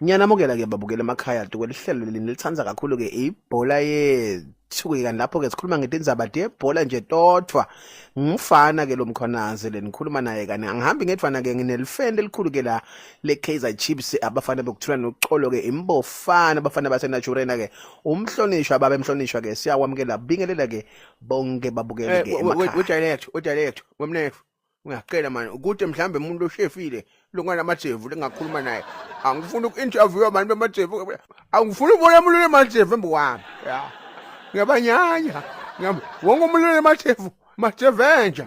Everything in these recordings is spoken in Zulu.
Ngiyanamukela ke babukela emakhaya dukwele ihlelo leli lithanza kakhulu ke ibhola yethu ke kanti lapho ke sikhuluma ngetindzaba debhola nje todvwa ngumfana ke lo Mkhwanazi le nikhuluma naye kani angihambi ngedvwana ke nginelifende elikhulu ke la le Kaizer Chiefs abafana bokuthula noxolo ke imbofana abafana baseNaturena ke umhlonishwa baba emhlonishwa ke siyakwamukela bingelela ke bonke babukeli ke emakhaya udirector wemnefu ngiyacela manje ukuthi mhlambe umuntu oshefile longana amajevu lengakhuluma naye angifuni uku-interview abantu bamajevu angifuni ubona umuntu lemajevu embukwami ya ngiyabanyanya wonke umuntu lemajevu majevenja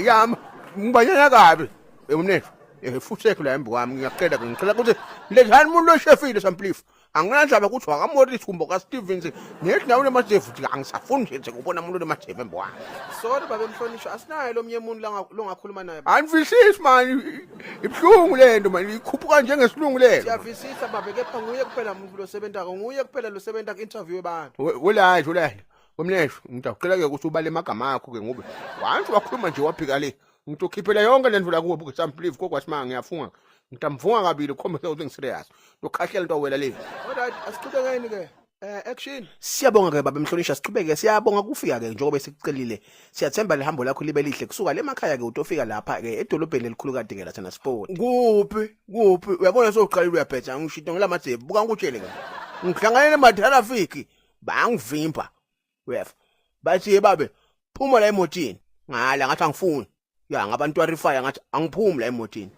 yama ngibanyanya kabi umnefu futhi la embukwami ngiyacela ngicela ukuthi lethani umuntu oshefile samplifu anginandaba ukuthi wakaMorris kumbe kaStevens nethi nawe lemajevu angisafuni nje ukubona umuntu lemajevu embukwami. sorry baba emhlonishwa asinayo lo mnye umuntu longakhuluma naye Anifisisi manje ibhlungu lento manje ikhuphuka njengesilungu lento. siyavisisa baba kepha nguye kuphela umuntu lo sebentaka nguye kuphela lo sebenta ku-interview abantu Ulala umnesho ngicela ke ukuthi ubale amagama akho ke ngoba once wakhuluma nje waphika le ngitokhiphela yonke lento la kuwe buke samplifu kokwasimanga ngiyafunga ngitamfunga kabili ukhombisa ukuthi ngiserious lokhahlela into wela le. alright asiqhubekeni ke action siyabonga ke baba emhlonishwa siqhubeke siyabonga kufika ke njengoba sikucelile siyathemba lihambo lakho libe lihle kusuka lemakhaya ke utofika lapha ke edolobheni elikhulu kade ke lathana sport Kuphi uyabona soqalile uyabhetha ngishito ngelamajevu buka ngutshele ke ngihlanganele matrafiki bangivimba wef bathi babe phuma la emotini ngala ngathi angifuni ya ngabantu arifaya ngathi angiphumi la emotini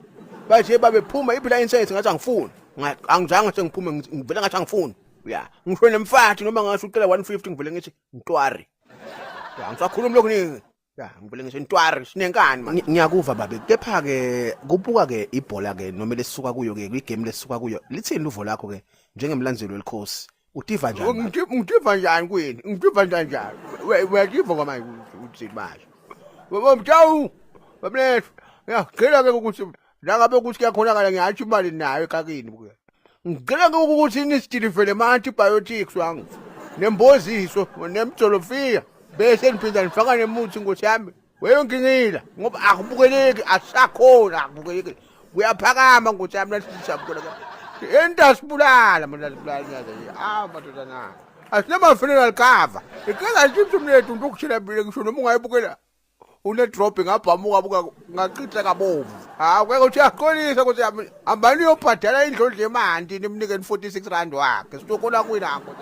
bathi babe phuma iphila insense ngathi angifuni angizange sengiphume ngivela ngathi angifuni ya ngisho nemfathi noma ngasho ucela 150 ngivele ngithi ntwari ya ngisakhuluma lokuningi ya ngivele ngithi ntwari sinenkani manje ngiyakuva babe kepha ke kubuka ke ibhola ke noma lesisuka kuyo ke kwigame lesisuka kuyo lithini uvo lakho ke njengemlandzeli welikhosi utiva njani ngitiva njani kwini ngitiva njani uyativa kwamanje uthi basho womjawu wamlethu ya ngicela ke ukuthi la ngabe ukuthi kuyakhonakala ngiyathi imali nayo ekakini buke ngicela ke ukuthi nisidilivele ama-antibiotics wangu nemboziso nemjolofiya bese niphinda nifaka nemuthi ngothi yami weyongingila ngoba akubukeleki asakhona akubukeleki kuyaphakama ngothi yami nasisabukela entasibulala mandasibulala nyaza madodana asinama-funeral cover ikela Chiefs umlethu ntokushila bile ngisho noma ungayibukela une-drop ngabhamuka buka ngaqitha kabovu kweke uthi uyaqolisa ukuthi hambani uyobhadala indlondlo emanti nimnikeni 46 rand wakhe sitokona kwinango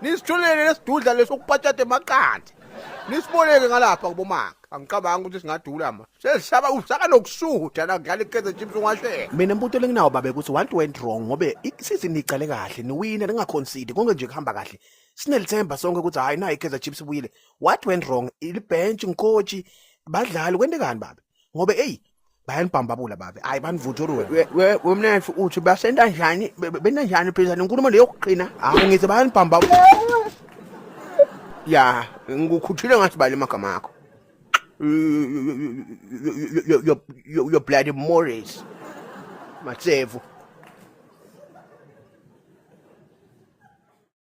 nisithulele lesidudla lesokupatshata emaqanti nisiboleke ngalapha kubomaka angicabangi ukuthi singadula ma sesishaba usaka nokusutha la ngidlala iKaizer Chiefs ungasheka mina mbuto lenginawo babe ukuthi what went wrong ngobe isizini iqale kahle niwina ningaconcede konke nje kuhamba kahle sinelithemba sonke ukuthi hayi na iKaizer Chiefs ibuyile what went wrong ibench ngcoach badlali kwendekani babe ngobe hey bayanibhambabula babe hayi banivuthuruwe wemnefu uthi basenta njani benta njani phela inkulumo leyo yokuqina ngithi bayanibhambabula ya ngikhuthile ngathi bali amagama akho your bloody Morris Matsevu